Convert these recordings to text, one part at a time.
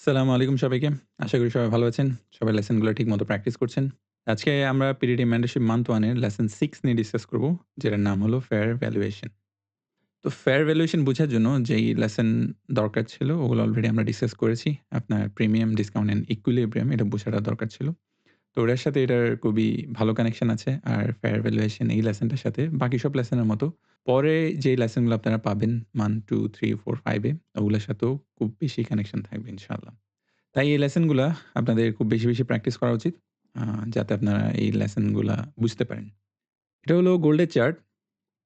আসসালামু আলাইকুম সবাইকে। আশা করি সবাই ভালো আছেন। সবাই লেসনগুলো ঠিকমতো প্র্যাকটিস করছেন। আজকে আমরা পিডিডি মেন্টরশিপ মান্থ 1 এর লেসন 6 নিয়ে ডিসকাস করব, যেটার নাম হলো ফেয়ার ভ্যালুয়েশন। তো ফেয়ার ভ্যালুয়েশন বোঝার জন্য যেই লেসন দরকার ছিল, ওগুলো অলরেডি আমরা ডিসকাস করেছি। আপনার প্রিমিয়াম, ডিসকাউন্ট অ্যান্ড ইকুইলিব্রিয়াম এটা বোঝাটা দরকার ছিল। তো ওটার সাথে এটার খুবই ভালো কানেকশন আছে। আর ফেয়ার ভ্যালুয়েশন এই লেসনটার সাথে বাকি সব লেসনের মতো পরে যেই লেসনগুলো আপনারা পাবেন মান 2, 3, 4, 5 এ ওগুলোর সাথেও খুব বেশি কানেকশন থাকবে ইনশাআল্লাহ। তাই এই লেসনগুলা আপনাদের খুব বেশি প্র্যাকটিস করা উচিত। আ যাতে আপনারা এই লেসনগুলা বুঝতে পারেন। এটা হলো গোল্ডের চার্ট।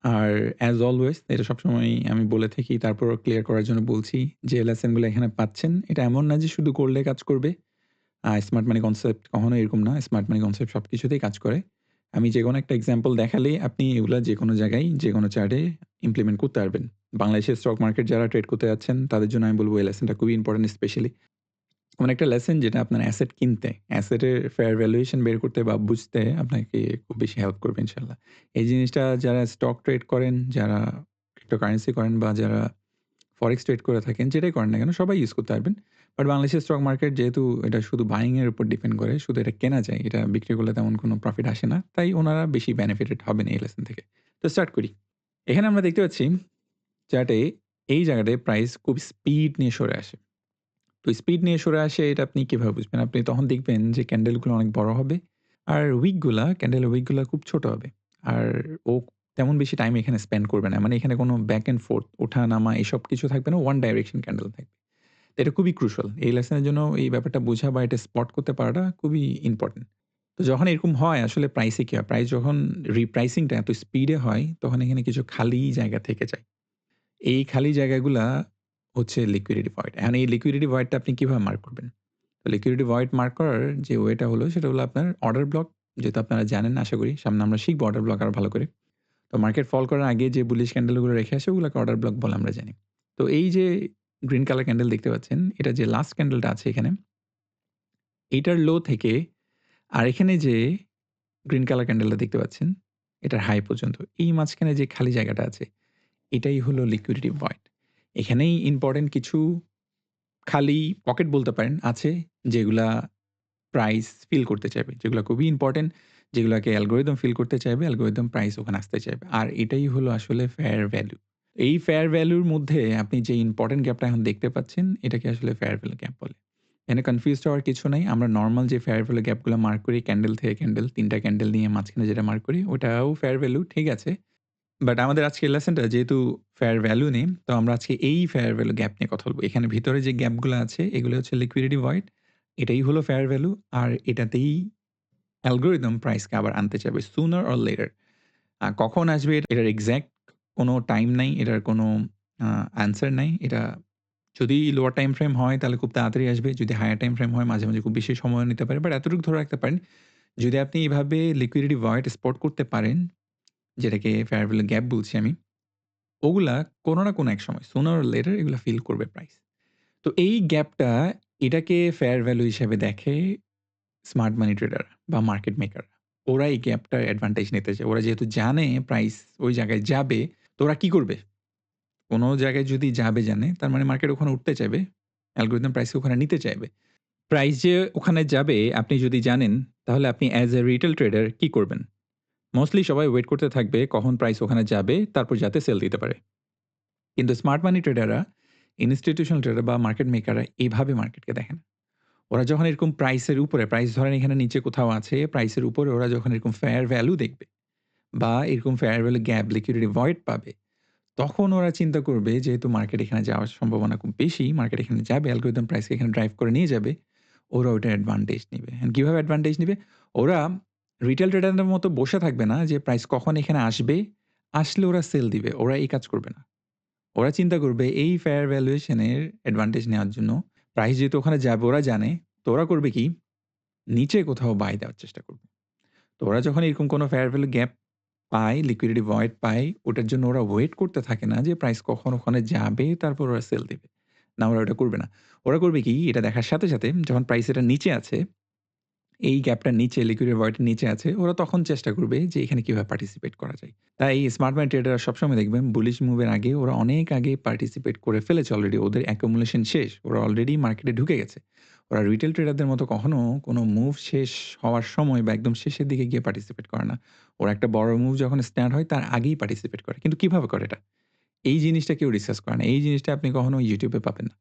আর অ্যাজ অলওয়েজ এটা সবসময়ই আমি বলে থাকি, তারপরও ক্লিয়ার করার জন্য বলছি যে লেসনগুলো এখানে পাচ্ছেন, এটা এমন না যে শুধু গোল্ডে কাজ করবে। স্মার্ট মানি কনসেপ্ট কখনোই এরকম না। স্মার্ট মানি কনসেপ্ট সবকিছুতেই কাজ করে। আমি যেকোনো একটা এক্সাম্পল দেখালেই আপনি এগুলা যেকোনো জায়গায়, যেকোনো চার্টে ইমপ্লিমেন্ট করতে পারবেন। বাংলাদেশের স্টক মার্কেট যারা ট্রেড করতে যাচ্ছেন, তাদের জন্য আমি বলব এই লেসনটা খুবই ইম্পোর্টেন্ট স্পেশালি। এমন একটা লেসন যেটা আপনার অ্যাসেট কিনতে, অ্যাসেটের ফেয়ার ভ্যালুয়েশন বের করতে বা বুঝতে আপনাকে খুব বেশি হেল্প করবে ইনশাআল্লাহ। এই জিনিসটা যারা স্টক ট্রেড করেন, যারা ক্রিপ্টোকারেন্সি করেন বা যারা ফরেক্স ট্রেড করে থাকেন, যেটাই করেন না কেন সবাই ইউজ করতে পারবেন। বাট বাংলাদেশের স্টক মার্কেট যেহেতু এটা শুধু বাইং এর উপর ডিপেন্ড করে, শুধু এটা কেনা যায়। এটা বিক্রি করলে তেমন কোনো প্রফিট আসে না। তাই উনারা বেশি বেনিফিটেড হবেন এই লেসন থেকে। তো স্টার্ট করি। এখানে আমরা দেখতে পাচ্ছি চার্টে এই জায়গাটায় প্রাইস খুব স্পিড নিয়ে সরে আসে। তো স্পিড নিয়ে সরে আসে এটা আপনি কিভাবে বুঝবেন? আপনি তখন দেখবেন যে ক্যান্ডেলগুলো অনেক বড় হবে। আর ক্যান্ডেলের উইকগুলা খুব ছোট হবে। আর ও তেমন বেশি টাইম এখানে স্পেন্ড করবে না। মানে এখানে কোনো ব্যাক অ্যান্ড ফোর্থ, ওঠা-নামা এসব কিছু থাকবে না। ওয়ান ডাইরেকশন ক্যান্ডেল থাকবে। তো এটা খুবই ক্রুশাল। এই লেসনের জন্য এই ব্যাপারটা বোঝা বা এটা স্পট করতে পারাটা খুবই ইম্পোর্টেন্ট। তো যখন এরকম হয় আসলে প্রাইসে কি হয়? প্রাইস যখন রিপ্রাইসিং টা এত স্পিডে হয়, তখন এখানে কিছু খালি জায়গা থেকে যায়। এই খালি জায়গাগুলা হচ্ছে লিকুইডিটি ভয়েড। এখন এই লিকুইডিটি ভয়েডটা আপনি কিভাবে মার্ক করবেন? লিকুইডিটি ভয়েড মার্ক করার যে ওয়েটা হলো সেটা হলো আপনার অর্ডার ব্লক, যেহেতু আপনারা জানেন আশা করি। সামনে আমরা শিখব অর্ডার ব্লক আরো ভালো করে। তো মার্কেট ফল করার আগে যে বুলিশ ক্যান্ডেল গুলো রেখে আসে ওগুলোকে অর্ডার ব্লক বলে আমরা জানি। তো এই যে গ্রিন কালার ক্যান্ডেল দেখতে পাচ্ছেন, এটা যে লাস্ট ক্যান্ডেলটা আছে এখানে, এইটার লো থেকে আর এখানে যে গ্রিন কালার ক্যান্ডেলটা দেখতে পাচ্ছেন, এটার হাই পর্যন্ত এই মাঝখানে যে খালি জায়গাটা আছে, এটাই হলো লিকুইডিটি ভয়েড। এখানেই ইম্পোর্টেন্ট কিছু খালি পকেট বলতে পারেন আছে, যেগুলা প্রাইস ফিল করতে চাইবে। যেগুলা খুবই ইম্পোর্টেন্ট, যেগুলাকে অ্যালগরিদম ফিল করতে চাইবে, অ্যালগরিদম প্রাইস ওখানে আসতে চাইবে। আর এটাই হলো আসলে ফেয়ার ভ্যালু। এই ফেয়ার ভ্যালুর মধ্যে আপনি যে ইম্পোর্টেন্ট গ্যাপটা এখন দেখতে পাচ্ছেন, এটাকে আসলে ফেয়ার ভ্যালু গ্যাপ বলে। এখানে কনফিউজড হওয়ার কিছু নাই। আমরা নরমাল যে ফেয়ার ভ্যালু গ্যাপগুলা মার্ক করি ক্যান্ডেল থেকে ক্যান্ডেল, ৩ টা ক্যান্ডেল নিয়ে মাঝখানে যেটা মার্ক করি, ওটাও ফেয়ার ভ্যালু ঠিক আছে। বাট আমাদের আজকের লেসনটা যেহেতু ফেয়ার ভ্যালু নিয়ে, তো আমরা আজকে এই ফেয়ার ভ্যালু গ্যাপ নিয়ে কথা বলব। এখানে ভিতরে যে গ্যাপগুলো আছে, এগুলো হচ্ছে লিকুইডিটি ভয়েড। এটাই হলো ফেয়ার ভ্যালু। আর এটাতেই অ্যালগরিদম প্রাইসকে আবার আনতে চাইবে সুনার অর লেটার। কখন আসবে এটার এক্সাক্ট কোনো টাইম নাই, এটার কোনো অ্যান্সার নাই। এটা যদি লোয়ার টাইম ফ্রেম হয় তাহলে খুব তাড়াতাড়ি আসবে। যদি হায়ার টাইম ফ্রেম হয় মাঝে খুব বেশি সময়ও নিতে পারে। বাট এতটুকু ধরে রাখতে পারেন, যদি আপনি এভাবে লিকুইডিটি ভয়েড স্পট করতে পারেন, যেটাকে ফেয়ার ভ্যালু গ্যাপ বলছি আমি, ওগুলা কোনো না কোনো এক সময় সুনার অর লেটার এগুলা ফিল করবে প্রাইস। তো এই গ্যাপটা, এটাকে ফেয়ার ভ্যালু হিসেবে দেখে স্মার্ট মানি ট্রেডার বা মার্কেট মেকার। ওরা এই গ্যাপটার অ্যাডভান্টেজ নিতে চায়। ওরা যেহেতু জানে প্রাইস ওই জায়গায় যাবে, তো ওরা কি করবে? কোন জায়গায় যদি যাবে জানে, তার মানে মার্কেট ওখানে উঠতে চাইবে। অ্যালগরিদম প্রাইস ওখানে নিতে চাইবে। প্রাইস যে ওখানে যাবে আপনি যদি জানেন, তাহলে আপনি অ্যাজ এ রিটেল ট্রেডার কি করবেন? মোস্টলি সবাই ওয়েট করতে থাকবে কখন প্রাইস ওখানে যাবে, তারপর যাতে সেল দিতে পারে। কিন্তু স্মার্ট মানি ট্রেডাররা, ইনস্টিটিউশনাল ট্রেডার বা মার্কেট মেকাররা এভাবে মার্কেটকে দেখে না। ওরা যখন এরকম প্রাইসের উপরে, প্রাইস ধরেন এখানে নিচে কোথাও আছে, প্রাইসের উপরে ওরা যখন এরকম ফেয়ার ভ্যালু দেখবে বা এরকম fair value gap, liquidity void পাবে, তখন ওরা চিন্তা করবে যেহেতু মার্কেট এখানে যাওয়ার সম্ভাবনা খুব বেশি, মার্কেট এখানে যাবে, অ্যালগরিদম প্রাইসকে এখানে ড্রাইভ করে নিয়ে যাবে, ওরা ওইটার অ্যাডভান্টেজ নিবে। অ্যান্ড কিভাবে অ্যাডভান্টেজ নিবে? ওরা রিটেল ট্রেডারদের মতো বসে থাকবে না যে প্রাইস কখন এখানে আসবে, আসলে ওরা সেল দিবে। ওরা এই কাজ করবে না। ওরা চিন্তা করবে এই ফেয়ার ভ্যালুয়েশন এর অ্যাডভান্টেজ নেওয়ার জন্য, প্রাইস যেহেতু ওখানে যাবে ওরা জানে, তো ওরা করবে কি? নিচে কোথাও বাই দেওয়ার চেষ্টা করবে। তো ওরা যখন এরকম কোনো ফেয়ার ভ্যালু গ্যাপ পায়, লিকুইডিটি ভয়েড পায়, ওটার জন্য ওরা ওয়েট করতে থাকে না যে প্রাইস কখন ওখানে যাবে তারপর ওরা সেল দিবে। না, ওরা ওটা করবে না। ওরা করবে কি? এটা দেখার সাথে যখন প্রাইস এটা নিচে আছে, এই গ্যাপটার নিচে লিকুইডিটি ভয়েডের নিচে আছে, ওরা তখন চেষ্টা করবে যে এখানে কিভাবে পার্টিসিপেট করা যায়। তাই স্মার্ট মানি ট্রেডাররা সবসময় দেখবেন বুলিশ মুভের আগে ওরা অনেক আগে পার্টিসিপেট করে ফেলেছে অলরেডি। ওদের অ্যাকুমুলেশন শেষ। ওরা অলরেডি মার্কেটে ঢুকে গেছে। ওরা রিটেল ট্রেডারদের মতো কখনো কোনো মুভ শেষ হওয়ার সময় বা একদম শেষের দিকে গিয়ে পার্টিসিপেট করে না। ওরা একটা বড় মুভ যখন স্টার্ট হয় তার আগেই পার্টিসিপেট করে। কিন্তু কিভাবে করে এটা? এই জিনিসটা কেউ রিসার্চ করে না। এই জিনিসটা আপনি কখনো YouTube এ পাবেন না।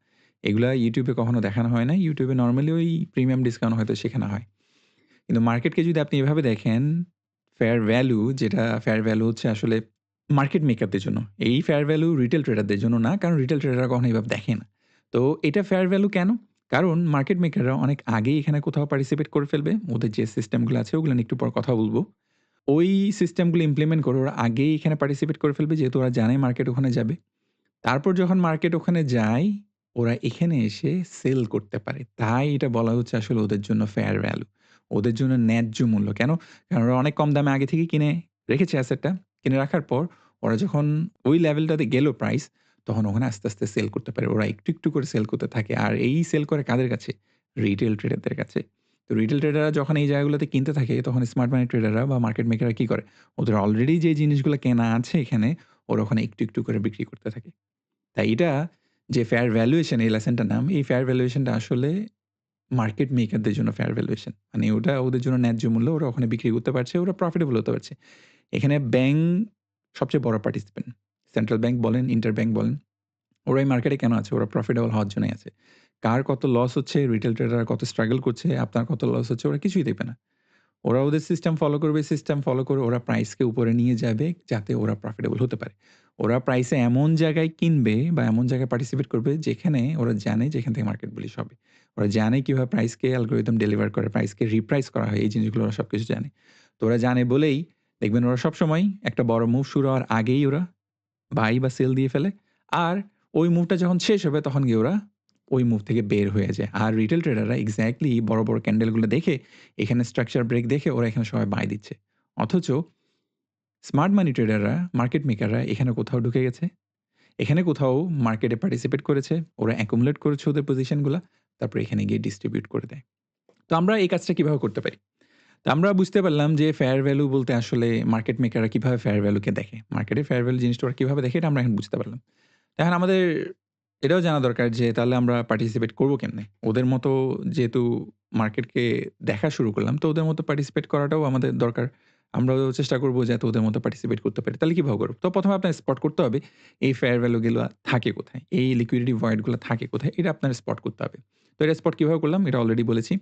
এগুলা YouTube এ কখনো দেখানো হয় না। YouTube এ নরমালি ওই প্রিমিয়াম ডিসকাউন্ট হয়তো শেখানো হয়। কিন্তু মার্কেটকে যদি আপনি এভাবে দেখেন, ফেয়ার ভ্যালু যেটা ফেয়ার ভ্যালু হচ্ছে আসলে মার্কেট মেকারদের জন্য। এই ফেয়ার ভ্যালু রিটেল ট্রেডারদের জন্য না। কারণ রিটেল ট্রেডাররা কখনো এভাবে দেখে না। তো এটা ফেয়ার ভ্যালু কেন? কারণ মার্কেট মেকাররা অনেক আগেই এখানে কোথাও পার্টিসিপেট করে ফেলবে। ওদের যে সিস্টেমগুলো আছে ওগুলো নিয়ে একটু পর কথা বলব। ওই সিস্টেমগুলো ইমপ্লিমেন্ট করে ওরা আগেই এখানে পার্টিসিপেট করে ফেলবে যেহেতু ওরা জানে মার্কেট ওখানে যাবে। তারপর যখন মার্কেট ওখানে যায়, ওরা এখানে এসে সেল করতে পারে। তাই এটা বলা হচ্ছে আসলে ওদের জন্য ফেয়ার ভ্যালু। ওদের জন্য ন্যায্য মূল্য। কেন? কারণ ওরা অনেক কম দামে আগে থেকেই কিনে রেখেছে অ্যাসেটটা। কিনে রাখার পর ওরা যখন ওই লেভেলটাতে গেল প্রাইস, তখন ওখানে আস্তে, আস্তে সেল করতে পারে। ওরা একটু, একটু করে সেল করতে থাকে। আর এই সেল করে কাদের কাছে? রিটেল ট্রেডারদের কাছে। তো রিটেল ট্রেডাররা যখন এই জায়গাগুলোতে কিনতে থাকে, তখন স্মার্ট মানি ট্রেডাররা বা মার্কেট মেকাররা কি করে? ওদের অলরেডি যে জিনিসগুলো কেনা আছে এখানে, ওরা ওখানে একটু, একটু করে বিক্রি করতে থাকে। তাই এটা যে ফেয়ার ভ্যালুয়েশন এই লেসনটার নাম, এই ফেয়ার ভ্যালুয়েশনটা আসলে মার্কেট মেকারদের জন্য ফেয়ার ভ্যালুয়েশন। মানে ওটা ওদের জন্য ন্যায্য মূল্য, ওরা ওখানে বিক্রি করতে পারছে, ওরা প্রফিটেবল হতে পারছে। এখানে ব্যাংক সবচেয়ে বড় পার্টিসিপেন্ট। সেন্ট্রাল ব্যাংক বলেন, ইন্টার ব্যাংক বলেন, ওরা এই মার্কেটে কেন আছে? ওরা প্রফিটেবল হওয়ার জন্যই আছে। কার কত লস হচ্ছে, রিটেল ট্রেডাররা কত স্ট্রাগল করছে, আপনার কত লস হচ্ছে, ওরা কিছুই দেখবে না। ওরা ওদের সিস্টেম ফলো করবে, সিস্টেম ফলো করে ওরা প্রাইসকে উপরে নিয়ে যাবে যাতে ওরা প্রফিটেবল হতে পারে। ওরা প্রাইসে এমন জায়গায় কিনবে বা এমন জায়গায় পার্টিসিপেট করবে যেখানে ওরা জানে যে এখান থেকে মার্কেট বুলিশ হবে। ওরা জানে কিভাবে প্রাইসকে অ্যালগরিদম ডেলিভার করে, প্রাইসকে রিপ্রাইস করা হয় এই জিনিসগুলো ওরা সবকিছু জানে। তো ওরা জানে বলেই দেখবেন ওরা সবসময় একটা বড় মুভ শুরু হওয়ার আগেই ওরা বাই বা সেল দিয়ে ফেলে। আর ওই মুভটা যখন শেষ হবে তখন গিয়ে ওরা ওই মুভ থেকে বের হয়ে যায়। আর রিটেল ট্রেডাররা এক্সাক্টলি বড়, বড় ক্যান্ডেলগুলো দেখে এখানে স্ট্রাকচার ব্রেক দেখে ওরা এখানে সবাই বাই দিচ্ছে। অথচ স্মার্ট মানি ট্রেডাররা, মার্কেট মেকাররা এখানে কোথাও ঢুকে গেছে। এখানে কোথাও মার্কেটে পার্টিসিপেট করেছে। ওরা অ্যাকুমুলেট করেছে ওদের পজিশনগুলা। তারপর এখানে গিয়ে ডিস্ট্রিবিউট করে দেয়। তো আমরা এই কাজটা কিভাবে করতে পারি? তো আমরা বুঝতে পারলাম যে ফেয়ার ভ্যালু বলতে আসলে মার্কেট মেকাররা কিভাবে ফেয়ার ভ্যালুকে দেখে। মার্কেটে ফেয়ার ভ্যালু জিনিসটা ওরা কিভাবে দেখে এটা আমরা এখন বুঝতে পারলাম। এখন আমাদের এটাও জানা দরকার যে তাহলে আমরা পার্টিসিপেট করব কেমনে? ওদের মতো যেহেতু মার্কেটকে দেখা শুরু করলাম, তো ওদের মতো পার্টিসিপেট করাটাও আমাদের দরকার। আমরাও চেষ্টা করব যাতে ওদের মতো পার্টিসিপেট করতে পারি। তাহলে কিভাবে করব? তো ১ম এ আপনার স্পট করতে হবে এই ফেয়ার ভ্যালু গুলা থাকে কোথায়? এই লিকুইডিটি ভয়েড গুলা থাকে কোথায়? এটা আপনার স্পট করতে হবে। তো এটা স্পট কিভাবে করলাম? এটা অলরেডি বলেছি।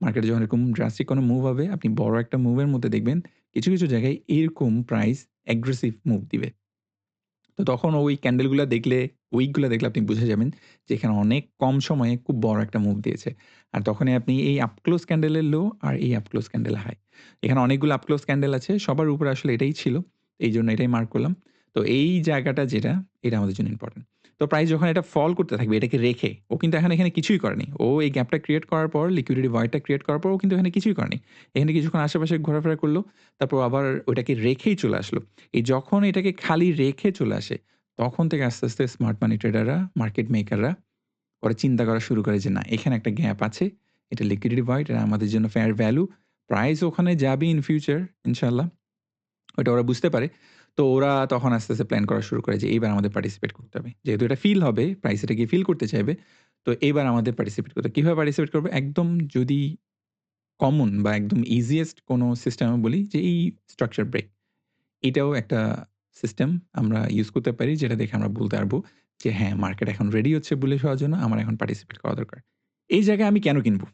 মার্কেটে যখন এরকম ড্রাস্টিক কোনো মুভ হবে, আপনি বড় একটা মুভের মধ্যে দেখবেন কিছু, কিছু জায়গায় এরকম প্রাইস অ্যাগ্রেসিভ মুভ দিবে। তো তখন ওই ক্যান্ডেলগুলা দেখলে, উইকগুলা দেখলে আপনি বুঝে যাবেন যে এখানে অনেক কম সময়ে খুব বড় একটা মুভ দিয়েছে। আর তখনই আপনি এই আপ ক্লোজ ক্যান্ডেলের লো আর এই আপ ক্লোজ ক্যান্ডেলের হাই। এখানে অনেকগুলো আপ ক্লোজ ক্যান্ডেল আছে। সবার উপরে আসলে এটাই ছিল। এইজন্য এটাই মার্ক করলাম। তো এই জায়গাটা যেটা, এটা আমাদের জন্য ইম্পোর্টেন্ট। তো প্রাইস যখন এটা ফল করতে থাকবে এটাকে রেখে, ও কিন্তু এখন এখানে কিছুই করেনি। ও এই গ্যাপটা ক্রিয়েট করার পর, লিকুইডিটি ভয়েডটা ক্রিয়েট করার পর ও কিন্তু এখানে কিছুই করেনি। এখানে কিছুক্ষণ আশেপাশে ঘোরাফেরা করল। তারপর আবার ওইটাকে রেখেই চলে আসলো। এই যখন এটাকে খালি রেখে চলে আসে তখন থেকে আস্তে, আস্তে স্মার্ট মানি ট্রেডাররা, মার্কেট মেকাররা ওরা চিন্তা করা শুরু করে যে না এখানে একটা গ্যাপ আছে। এটা লিকুইডিটি ভয়েড, এটা আমাদের জন্য ফেয়ার ভ্যালু। প্রাইস ওখানে যাবে ইন ফিউচার ইনশাআল্লাহ। ওইটা ওরা বুঝতে পারে। তো ওরা তখন আস্তে, আস্তে প্ল্যান করা শুরু করে যে এইবার আমাদের পার্টিসিপেট করতে হবে। যেহেতু এটা ফিল হবে, প্রাইস এটাকে ফিল করতে চাইবে। তো এইবার আমাদের পার্টিসিপেট করতে হবে। কিভাবে পার্টিসিপেট করবে? একদম যদি কমন বা একদম ইজিয়েস্ট কোনো সিস্টেম আমি বলি যে এই স্ট্রাকচার ব্রেক। এটাও একটা সিস্টেম আমরা ইউজ করতে পারি যেটা দেখে আমরা বলতে পারবো যে হ্যাঁ, মার্কেট এখন রেডি হচ্ছে বুলিশ হওয়ার জন্য। আমার এখন পার্টিসিপেট করা দরকার। এই জায়গায় আমি কেন কিনবো?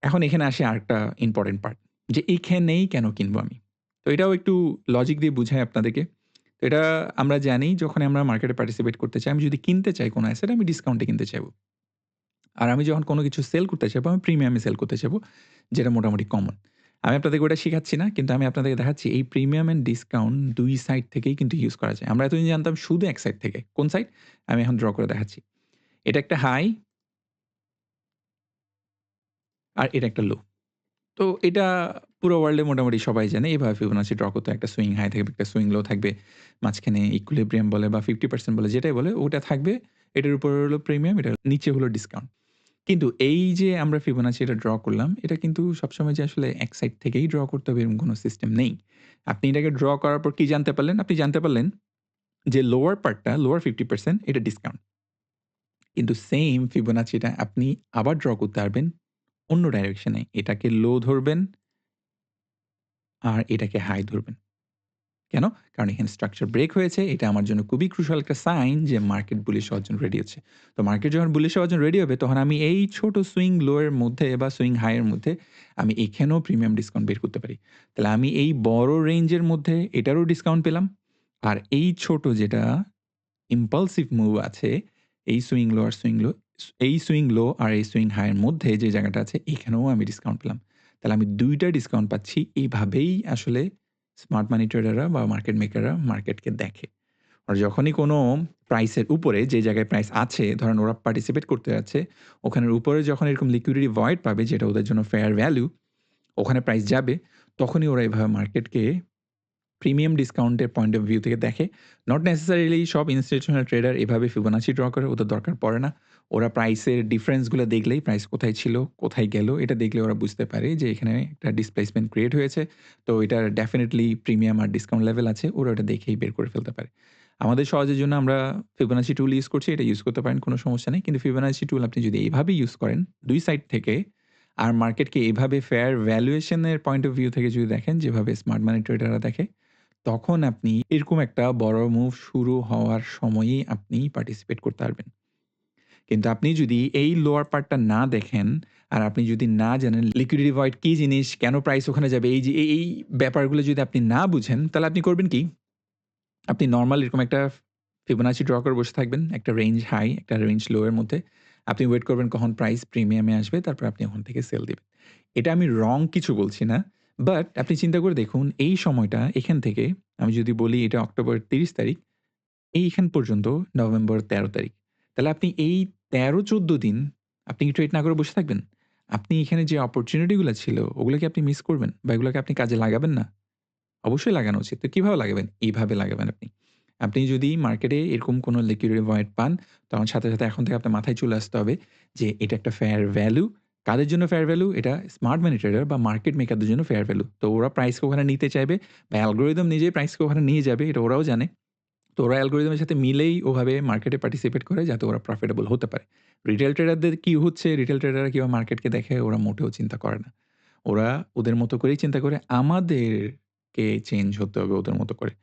এখন এখানে আসে আরেকটা ইম্পোর্টেন্ট পার্ট যে এইখানেই কেন কিনবো আমি? তো এটাও একটু লজিক দিয়ে বুঝাই আপনাদেরকে। তো এটা আমরা জানি যখন আমরা মার্কেটে পার্টিসিপেট করতে চাই, আমি যদি কিনতে চাই কোনো অ্যাসেট আমি ডিসকাউন্টে কিনতে চাইবো। আর আমি যখন কোনো কিছু সেল করতে চাইবো, আমি প্রিমিয়ামে সেল করতে চাইবো, যেটা মোটামুটি কমন। আমি আপনাদেরকে ওটা শিখাচ্ছি না, কিন্তু আমি আপনাদেরকে দেখাচ্ছি এই প্রিমিয়াম অ্যান্ড ডিসকাউন্ট ২ সাইড থেকেই কিন্তু ইউজ করা যায়। আমরা এতদিন জানতাম শুধু এক সাইড থেকে। কোন সাইড? আমি এখন ড্র করে দেখাচ্ছি। এটা একটা হাই আর এটা একটা লো। তো এটা পুরো ওয়ার্ল্ডে মোটামুটি সবাই জানে। এভাবে ফিবোনাচি ড্র করতে হয়। একটা সুইং হাই থাকবে, একটা সুইং লো থাকবে। মাঝখানে ইকুইলিব্রিয়াম বলে বা 50% বলে যেটাই বলে ওটা থাকবে। এটার উপরে হলো প্রিমিয়াম, এটার নিচে হলো ডিসকাউন্ট। কিন্তু এই যে আমরা Fibonacci এটা ড্র করলাম, এটা কিন্তু সবসময় যে আসলে এক সাইড থেকেই ড্র করতে হবে এরকম কোনো সিস্টেম নেই। আপনি এটাকে ড্র করার পর কি জানতে পারলেন? আপনি জানতে পারলেন যে লোয়ার পার্টটা, লোয়ার 50% এটা ডিসকাউন্ট। কিন্তু সেইম Fibonacci টা আপনি আবার ড্র করতে পারবেন অন্য ডাইরেকশন এ। এটাকে লো ধরবেন আর এটাকে হাই ধরবেন। কেন? কারণ এখানে স্ট্রাকচার ব্রেক হয়েছে। এটা আমার জন্য খুবই ক্রুশাল একটা সাইন যে মার্কেট বুলিশ হওয়ার জন্য রেডি হচ্ছে। তো মার্কেট যখন বুলিশ হওয়ার জন্য রেডি হবে তখন আমি এই ছোট সুইং লো এর মধ্যে বা সুইং হাই এর মধ্যে আমি এখানেও প্রিমিয়াম ডিসকাউন্ট বের করতে পারি। তাহলে আমি এই বড় রেঞ্জের মধ্যে এটারও ডিসকাউন্ট পেলাম। আর এই ছোট যেটা ইম্পালসিভ মুভ আছে এই সুইং লো আর সুইং লো এই সুইং লো আর এই সুইং হাই এর মধ্যে যে জায়গাটা আছে এখানেও আমি ডিসকাউন্ট পেলাম। তাহলে আমি ২ টা ডিসকাউন্ট পাচ্ছি। এইভাবেই আসলে স্মার্ট মানি ট্রেডাররা বা মার্কেট মেকাররা মার্কেটকে দেখে। আর যখনই কোনো প্রাইসের উপরে যে জায়গায় প্রাইস আছে ধরেন ওরা পার্টিসিপেট করতে যাচ্ছে, ওখানের উপরে যখন এরকম লিকুইডিটি ভয়েড পাবে যেটা ওদের জন্য ফেয়ার ভ্যালু, ওখানে প্রাইস যাবে, তখনই ওরা এভাবে মার্কেটকে প্রিমিয়াম ডিসকাউন্টের পয়েন্ট অফ ভিউ থেকে দেখে। নট নেসেসারিলি সব ইনস্টিটিউশনাল ট্রেডার এভাবে ফিবোনাচি ড্র করে, ওদের দরকার পড়ে না। ওরা প্রাইসের ডিফারেন্সগুলো দেখলেই প্রাইস কোথায় ছিল, কোথায় গেল এটা দেখলে ওরা বুঝতে পারে যে এখানে একটা ডিসপ্লেসমেন্ট ক্রিয়েট হয়েছে। তো এটার ডেফিনিটলি প্রিমিয়াম আর ডিসকাউন্ট লেভেল আছে। ওরা ওটা দেখেই বের করে ফেলতে পারে। আমাদের সহজের জন্য আমরা ফিবোনাচি টুল ইউজ করছি। এটা ইউজ করতে পারেন, কোনো সমস্যা নেই। কিন্তু ফিবোনাচি টুল আপনি যদি এইভাবে ইউজ করেন ২ সাইড থেকে আর মার্কেটকে এভাবে ফেয়ার ভ্যালুয়েশন এর পয়েন্ট অফ ভিউ থেকে যদি দেখেন যেভাবে স্মার্ট মানি ট্রেডাররা দেখে, তখন আপনি এরকম একটা বড় মুভ শুরু হওয়ার সময়ই আপনি পার্টিসিপেট করতে পারবেন। কিন্তু আপনি যদি এই লোয়ার পার্টটা না দেখেন, আর আপনি যদি না জানেন লিকুইডিটি ভয়েড কি জিনিস, কেন প্রাইস ওখানে যাবে, এই যে এই ব্যাপারগুলো যদি আপনি না বুঝেন, তাহলে আপনি করবেন কি? আপনি নরমাল এরকম একটা ফিবোনাচি ড্র করে বসে থাকবেন। একটা রেঞ্জ হাই, একটা রেঞ্জ লো এর মধ্যে। আপনি ওয়েট করবেন কখন প্রাইস প্রিমিয়ামে আসবে, তারপর আপনি ওখান থেকে সেল দিবেন। এটা আমি রং কিছু বলছি না। বাট আপনি চিন্তা করে দেখুন এই সময়টা এখান থেকে আমি যদি বলি এটা অক্টোবরের ৩০ তারিখ, এইখান পর্যন্ত নভেম্বর ১৩ তারিখ। তাহলে আপনি এই ১৩-১৪ দিন আপনি কি ট্রেড না করে বসে থাকবেন? আপনি এখানে যে অপরচুনিটি গুলা ছিল, ওগুলো কি আপনি মিস করবেন? বা এগুলোকে আপনি কাজে লাগাবেন না? অবশ্যই লাগানো উচিত। তো কিভাবে লাগাবেন? এইভাবে লাগাবেন আপনি। আপনি যদি মার্কেটে এরকম কোনো লিকুইডিটি ভয়েড পান, তখন সাথে, সাথে এখন থেকে আপনার মাথায় চলে আসতে হবে যে এটা একটা ফেয়ার ভ্যালু। কাদের জন্য ফেয়ার ভ্যালু? এটা স্মার্ট মানি ট্রেডার বা মার্কেট মেকারদের জন্য ফেয়ার ভ্যালু। তো ওরা প্রাইসকে ওখানে নিতে চাইবে বা অ্যালগরিদম নিজেই প্রাইসকে ওখানে নিয়ে যাবে, এটা ওরাও জানে। তো ওরা অ্যালগরিদমের সাথে মিলেই ওভাবে মার্কেটে পার্টিসিপেট করে যাতে ওরা প্রফিটেবল হতে পারে। রিটেল ট্রেডারদের কি হচ্ছে, রিটেল ট্রেডাররা কিভাবে মার্কেটকে দেখে ওরা মোটেও চিন্তা করে না। ওরা ওদের মতো করেই চিন্তা করে আমাদেরকে চেঞ্জ হতে হবে ওদের মতো করে।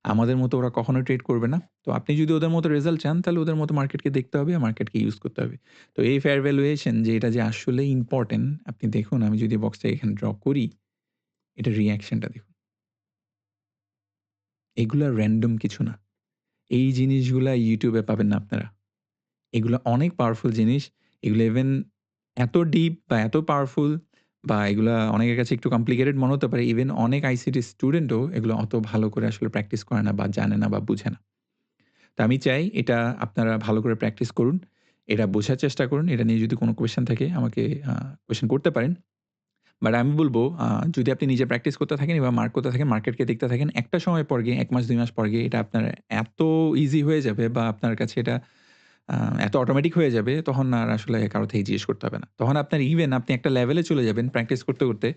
আমাদের মতো ওরা কখনোই ট্রেড করবে না। তো আপনি যদি ওদের মতো রেজাল্ট চান তাহলে ওদের মতো মার্কেটকে দেখতে হবে, মার্কেটকে ইউজ করতে হবে। তো এই ফেয়ার ভ্যালুয়েশন যে এটা যে আসলেই ইম্পোর্টেন্ট আপনি দেখুন আমি যদি বক্সটা এখানে ড্র করি, এটার রিঅ্যাকশনটা দেখুন। এগুলা র‍্যান্ডম কিছু না। এই জিনিসগুলা YouTube এ পাবেন না আপনারা। এগুলো অনেক পাওয়ারফুল জিনিস। এগুলো ইভেন এত ডিপ বা এত পাওয়ারফুল বা এগুলা অনেকের কাছে একটু কমপ্লিকেটেড মনে হতে পারে। ইভেন অনেক আইসিটি স্টুডেন্টও এগুলো অত ভালো করে আসলে প্র্যাকটিস করে না বা জানে না বা বুঝে না। তো আমি চাই এটা আপনারা ভালো করে প্র্যাকটিস করুন। এটা বোঝার চেষ্টা করুন। এটা নিয়ে যদি কোনো কোয়েশ্চেন থাকে আমাকে কোয়েশ্চেন করতে পারেন। বাট আমি বলব যদি আপনি নিজে প্র্যাকটিস করতে থাকেন বা মার্ক করতে থাকেন, মার্কেটকে দেখতে থাকেন, একটা সময় পর গিয়ে ১ মাস ২ মাস পর গিয়ে এটা আপনার এত ইজি হয়ে যাবে বা আপনার কাছে এটা আ এত অটোমেটিক হয়ে যাবে তখন আর আসলে কারো থেকে জিজ্ঞেস করতে হবে না। তখন আপনার ইভেন আপনি একটা লেভেলে চলে যাবেন প্র্যাকটিস করতে, করতে।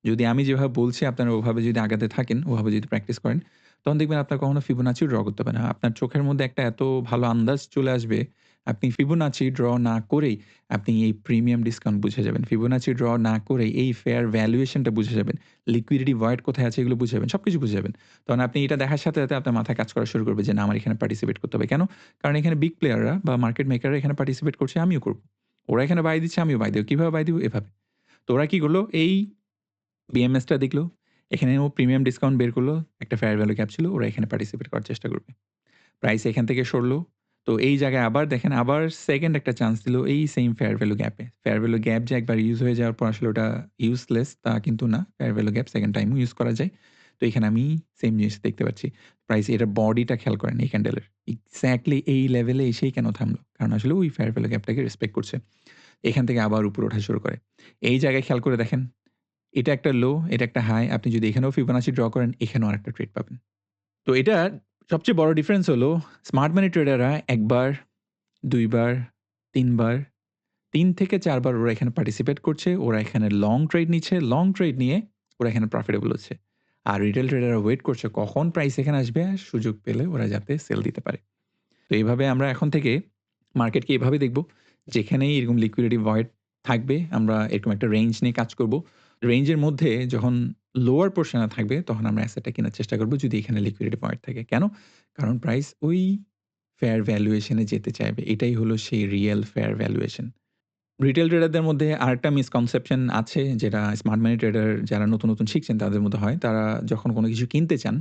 যদি আমি যেভাবে বলছি আপনারা ওভাবে যদি আগাতে থাকেন, ওভাবে যদি প্র্যাকটিস করেন, তখন দেখবেন আপনার কখনো ফিবোনাচিও ড্র করতে হবে না। আপনার চোখের মধ্যে একটা এত ভালো আন্দাজ চলে আসবে, আপনি ফিবোনাচি ড্র না করেই আপনি এই প্রিমিয়াম ডিসকাউন্ট বুঝে যাবেন। ফিবোনাচি ড্র না করেই এই ফেয়ার ভ্যালুয়েশনটা বুঝে যাবেন। লিকুইডিটি ভয়েড কোথায় আছে এগুলো বুঝে যাবেন। সবকিছু বুঝে যাবেন। তখন আপনি এটা দেখার সাথে, সাথে আপনার মাথায় কাজ করা শুরু করবে যে না আমার এখানে পার্টিসিপেট করতে হবে। কেন? কারণ এখানে বিগ প্লেয়াররা বা মার্কেট মেকাররা এখানে পার্টিসিপেট করছে, আমিও করব। ওরা এখানে বাই দিচ্ছে, আমিও বাই দেব। কিভাবে বাই দিব? এভাবে। তো ওরা কি করল? এই বিএমএসটা দেখলো। এখানেও প্রিমিয়াম ডিসকাউন্ট বের করলো। একটা ফেয়ার ভ্যালু গ্যাপ ছিল। ওরা এখানে পার্টিসিপেট করার চেষ্টা করবে। প্রাইস এখান থেকে সরলো। তো এই জায়গায় আবার দেখেন আবার সেকেন্ড একটা চান্স দিল এই সেইম ফেয়ার ভ্যালু গ্যাপে। ফেয়ার ভ্যালু গ্যাপ যে একবার ইউজ হয়ে যাওয়ার পর আসলে ওটা ইউজলেস তা কিন্তু না। ফেয়ার ভ্যালু গ্যাপ সেকেন্ড টাইমও ইউজ করা যায়। তো এখানে আমি সেম জিনিস দেখতে পাচ্ছি। প্রাইস এটার বডিটা খেয়াল করেন এই ক্যান্ডেলের। এক্সাক্টলি এই লেভেলে এসেই কেন থামলো? কারণ আসলে ওই ফেয়ার ভ্যালু গ্যাপটাকে রেসপেক্ট করছে। এখান থেকে আবার উপরে ওঠা শুরু করে। এই জায়গায় খেয়াল করে দেখেন। এটা একটা লো, এটা একটা হাই। আপনি যদি এখানেও ফিবোনাচি ড্র করেন, এখানেও আরেকটা ট্রেড পাবেন। তো এটার সবচেয়ে বড় ডিফারেন্স হলো স্মার্ট মানি ট্রেডাররা ১ বার, ২ বার, ৩ বার ৩ থেকে ৪ বার ওরা এখানে পার্টিসিপেট করছে। ওরা এখানে লং ট্রেড নিচ্ছে। লং ট্রেড নিয়ে ওরা এখানে প্রফিটেবল হচ্ছে। আর রিটেল ট্রেডাররা ওয়েট করছে কখন প্রাইস এখানে আসবে আর সুযোগ পেলে ওরা যাতে সেল দিতে পারে। তো এইভাবে আমরা এখন থেকে মার্কেটকে এভাবে দেখব, যেখানেই এরকম লিকুইডিটি ভয়েড থাকবে আমরা এরকম একটা রেঞ্জ নিয়ে কাজ করব। রেঞ্জের মধ্যে যখন লোয়ার পোরশন এ থাকবে তখন আমরা অ্যাসেটটা কেনার চেষ্টা করব যদি এখানে লিকুইডিটি ভয়েড থাকে। কেন? কারণ প্রাইস ওই ফেয়ার ভ্যালুয়েশন এ যেতে চাইবে। এটাই হলো সেই রিয়াল ফেয়ার ভ্যালুয়েশন। রিটেল ট্রেডারদের মধ্যে আরেকটা মিসকনসেপশন আছে যেটা স্মার্ট মানি ট্রেডার যারা নতুন শিখছেন তাদের মধ্যে হয়। তারা যখন কোন কিছু কিনতে চান,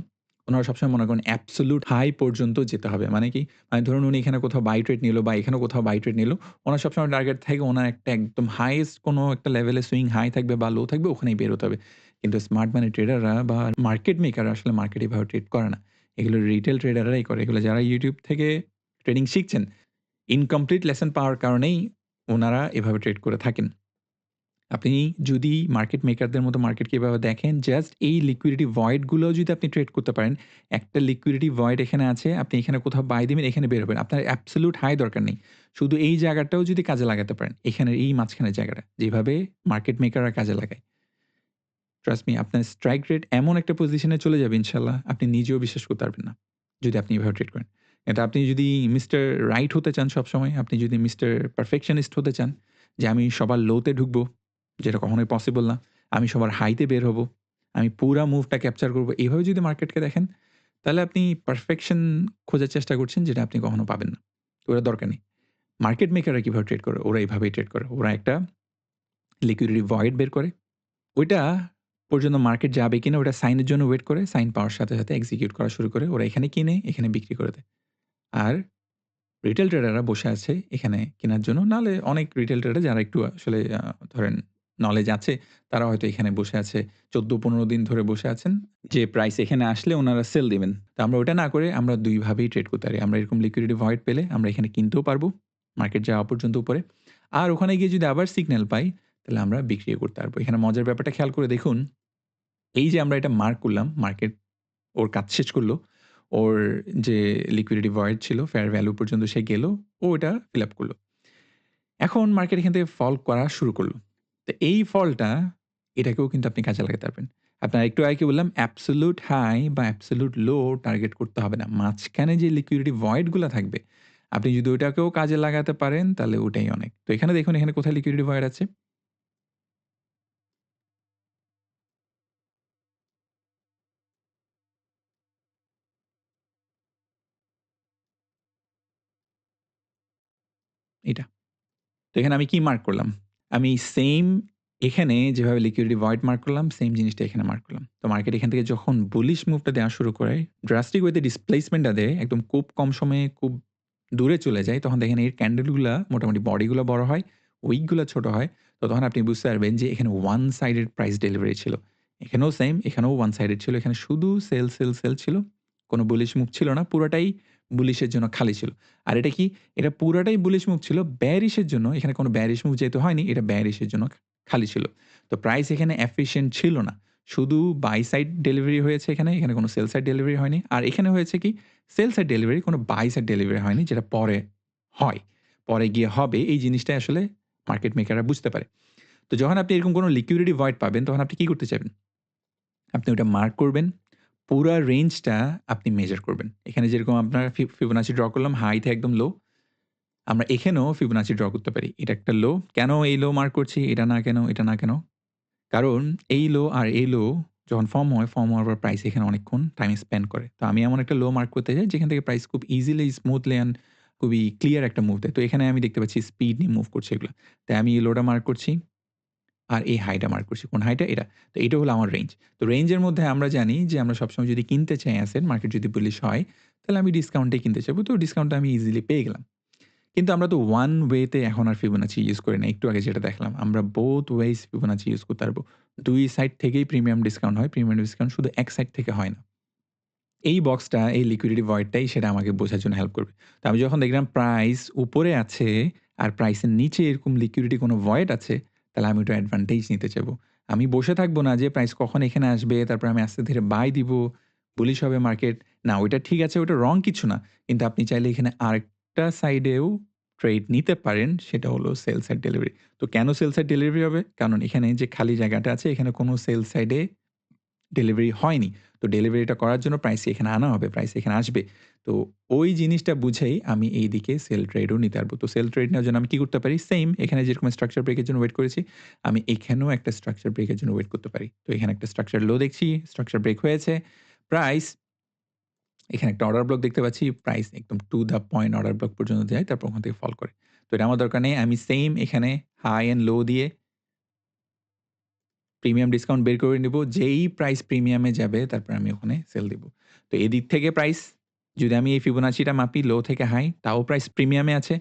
উনারা সবসময় মনে করেন অ্যাবসোলিউট হাই পর্যন্ত যেতে হবে। মানে কি? মানে ধরুন উনি এখানে কোথাও বাই ট্রেড নিলো বা এখানেও কোথাও বাই ট্রেড নিলো। উনার সবসময় টার্গেট থাকে উনার একটা একদম হাইয়েস্ট কোনো একটা লেভেলে সুইং হাই থাকবে বা লো থাকবে ওখানেই বের হতে হবে। কিন্তু স্মার্ট মানি ট্রেডাররা বা মার্কেট মেকাররা আসলে মার্কেট এভাবে ট্রেড করে না। এগুলো রিটেল ট্রেডাররাই করে। এগুলো যারা YouTube থেকে ট্রেডিং শিখছেন ইনকমপ্লিট লেসন পাওয়ার কারণেই উনারা এভাবে ট্রেড করে থাকেন। আপনি যদি মার্কেট মেকারদের মতো মার্কেটকে এভাবে দেখেন, জাস্ট এই লিকুইডিটি ভয়েড গুলোও যদি আপনি ট্রেড করতে পারেন, একটা লিকুইডিটি ভয়েড এখানে আছে, আপনি এখানে কোথাও বাই দিবেন, এখানে বের হবেন। আপনার অ্যাবসোলিউট হাই দরকার নেই। শুধু এই জায়গাটাও যদি কাজে লাগাতে পারেন, এখানের এই মাঝখানের জায়গাটা, যেভাবে মার্কেট মেকাররা কাজে লাগায়। ট্রাস্ট মি আপনার স্ট্রাইক রেট এমন একটা পজিশনে চলে যাবে ইনশাআল্লাহ, আপনি নিজেও বিশ্বাস করতে পারবেন না। যদি আপনি এভাবে ট্রেড করেন। কিন্তু আপনি যদি মিস্টার রাইট হতে চান সবসময়, আপনি যদি মিস্টার পারফেকশনিস্ট হতে চান, যে আমি সবার লোতে ঢুকবো, যেটা কখনোই পসিবল না। আমি সবার হাইতে বের হবো। আমি পুরা মুভটা ক্যাপচার করব। এভাবে যদি মার্কেটকে দেখেন, তাহলে আপনি পারফেকশন খোঁজার চেষ্টা করছেন যেটা আপনি কখনো পাবেন না। তো ওটা দরকার নেই। মার্কেট মেকাররা কিভাবে ট্রেড করে? ওরা এভাবেই ট্রেড করে। ওরা একটা লিকুইডিটি ভয়েড বের করে। ওইটা পর্যন্ত মার্কেট যাবে কিনা ওটা সাইনের জন্য ওয়েট করে। সাইন পাওয়ার সাথে এক্সিকিউট করা শুরু করে। ওরা এখানে কিনে, এখানে বিক্রি করে দেয়। আর রিটেল ট্রেডাররা বসে আছে এখানে কেনার জন্য। নাহলে অনেক রিটেল ট্রেডার যারা একটু আসলে ধরেন নলেজ আছে, তারা হয়তো এখানে বসে আছে ১৪-১৫ দিন ধরে বসে আছেন। যে প্রাইস এখানে আসলে উনারা সেল দিবেন। তো আমরা ওটা না করে আমরা ২ ভাবেই ট্রেড করতে পারি। আমরা এরকম লিকুইডিটি ভয়েড পেলে আমরা এখানে কিনতেও পারবো, মার্কেট যাওয়া পর্যন্ত উপরে। আর ওখানে গিয়ে যদি আবার সিগন্যাল পাই, তাহলে আমরা বিক্রিও করতে পারবো। এখানে মজার ব্যাপারটা খেয়াল করে দেখুন, এই যে আমরা এটা মার্ক করলাম, মার্কেট ওর কাজ শেষ করল। ওর যে লিকুইডিটি ভয়েড ছিল, ফেয়ার ভ্যালু পর্যন্ত সে গেল। ও এটা ফিল আপ করল। এখন মার্কেট এখান থেকে ফল করা শুরু করল। তো এই ফলটা এটাকেও কিন্তু আপনি কাজে লাগাতে পারবেন। আপনার একটু আগে কি বললাম অ্যাবসোলিউট হাই বা অ্যাবসোলিউট লো টার্গেট করতে হবে না। মাঝখানে যে লিকুইডিটি ভয়েড গুলা থাকবে, আপনি যদি ওটাকেও কাজে লাগাতে পারেন তাহলে ওটাই অনেক। তো এখানে দেখুন এখানে কোথায় লিকুইডিটি ভয়েড আছে? এটা। তো এখানে আমি কি মার্ক করলাম? আমি সেইম এখানে যেভাবে লিকুইডিটি ভয়েড মার্ক করলাম, সেইম জিনিসটা এখানে মার্ক করলাম। তো মার্কেট এখান থেকে যখন বুলিশ মুভটা দেওয়া শুরু করে, ড্রাস্টিক ওয়েতে ডিসপ্লেসমেন্টটা দেয়, একদম খুব কম সময়ে খুব দূরে চলে যায়, তখন দেখেন এর ক্যান্ডেলগুলা মোটামুটি বডিগুলা বড় হয়, উইকগুলা ছোট হয়। তো তখন আপনি বুঝতে পারবেন যে এখানে ওয়ান সাইডেড প্রাইস ডেলিভারি ছিল। এখানেও সেইম, এখানেও ওয়ান সাইডেড ছিল। এখানে শুধু সেল ছিল। কোন বুলিশ মুভ ছিল না। পুরাটাই বুলিশের জন্য খালি ছিল। আর এটা কি? এটা পুরাটাই বুলিশ মুভ ছিল। bearish এর জন্য এখানে কোনো bearish মুভ যেহেতু হয়নি, এটা bearish এর জন্য খালি ছিল। তো প্রাইস এখানে এফিশিয়েন্ট ছিল না। শুধু বাই সাইড ডেলিভারি হয়েছে এখানে, এখানে কোনো সেল সাইড ডেলিভারি হয়নি। আর এখানে হয়েছে কি? সেল সাইড ডেলিভারি, কোনো বাই সাইড ডেলিভারি হয়নি যেটা পরে হয়। পরে গিয়ে হবে এই জিনিসটাই আসলে মার্কেট মেকাররা বুঝতে পারে। তো যখন আপনি এরকম কোনো লিকুইডিটি ভয়েড পাবেন তখন আপনি কি করতে চাইবেন? আপনি ওটা মার্ক করবেন। পুরা রেঞ্জটা আপনি মেজার করবেন। এখানে যেরকম আপনার ফিবোনাচি ড্র করলাম হাই থেকে একদম লো। আমরা এখানেও ফিবোনাচি ড্র করতে পারি। এটা একটা লো। কেন এই লো মার্ক করছি? এটা না কেন, এটা না কেন? কারণ এই লো আর এই লো যখন ফর্ম হয়, ফর্ম হওয়ার পর প্রাইস এখানে অনেকক্ষণ টাইম স্পেন্ড করে। তো আমি এমন একটা লো মার্ক করতে চাই যেখান থেকে প্রাইস খুব ইজিলি স্মুথলি অ্যান্ড খুবই ক্লিয়ার একটা মুভ দেয়। তো এখানে আমি দেখতে পাচ্ছি স্পিড নিয়ে মুভ করছে এগুলা। তাই আমি এই লোটা মার্ক করছি। আর এই হাইটা মার্ক করছি। কোন হাইটা? এটা। তো এটা হলো আমার রেঞ্জ। তো রেঞ্জের মধ্যে আমরা জানি যে আমরা সবসময় যদি কিনতে চাই অ্যাসেট, মার্কেট যদি বুলিশ হয়, তাহলে আমি ডিসকাউন্টে কিনতে চাইবো। তো ডিসকাউন্টটা আমি ইজিলি পেয়ে গেলাম। কিন্তু আমরা তো ওয়ান ওয়েতে এখন আর ফিবোনাচি ইউজ করি না। একটু আগে যেটা দেখলাম। আমরা বোথ ওয়েজ ফিবোনাচি ইউজ করতে পারবো। ২ সাইড থেকেই প্রিমিয়াম ডিসকাউন্ট হয়। প্রিমিয়াম ডিসকাউন্ট শুধু এক সাইড থেকে হয় না। এই বক্সটা, এই লিকুইডিটি ভয়েডটাই সেটা আমাকে বোঝার জন্য হেল্প করবে। তো আমি যখন দেখলাম প্রাইস উপরে আছে আর প্রাইসের নিচে এরকম লিকুইডিটি কোনো ভয়েড আছে, তাহলে আমি ওটার অ্যাডভান্টেজ নিতে চাইবো। আমি বসে থাকবো না যে প্রাইস কখন এখানে আসবে, তারপর আমি আস্তে ধীরে বাই দিব, বুলিশ হবে মার্কেট। না ওইটা ঠিক আছে, ওটা রং কিছু না। কিন্তু আপনি চাইলে এখানে আরেকটা সাইডেও ট্রেড নিতে পারেন সেটা হলো সেল সাইড ডেলিভারি। তো কেন সেল সাইড ডেলিভারি হবে? কারণ এখানে যে খালি জায়গাটা আছে এখানে কোনো সেল সাইডে ডেলিভারি হয়নি। তো ডেলিভারিটা করার জন্য প্রাইস এখানে আনা হবে, প্রাইস এখানে আসবে। তো ওই জিনিসটা বুঝেই আমি এইদিকে সেল ট্রেডও নিতে পারবো। তো সেল ট্রেড নেওয়ার জন্য আমি কি করতে পারি? সেইম এখানে যেরকম স্ট্রাকচার ব্রেকের জন্য ওয়েট করেছি, আমি এখানেও একটা স্ট্রাকচার ব্রেকের জন্য ওয়েট করতে পারি। তো এখানে একটা স্ট্রাকচার লো দেখছি, স্ট্রাকচার ব্রেক হয়েছে। প্রাইস এখানে একটা অর্ডার ব্লক দেখতে পাচ্ছি। প্রাইস একদম to the point order block পর্যন্ত যায়, তারপর ওখান থেকে ফল করে। তো এটা আমার দরকার নেই। আমি সেইম এখানে হাই অ্যান্ড লো দিয়ে প্রিমিয়াম ডিসকাউন্ট বের করে নিব। যেই প্রাইস প্রিমিয়ামে যাবে তারপর আমি ওখানে সেল দিব। তো এদিক থেকে প্রাইস যদি আমি এই ফিবোনাচিটা মাপি লো থেকে হাই তাও প্রাইস প্রিমিয়ামে আছে।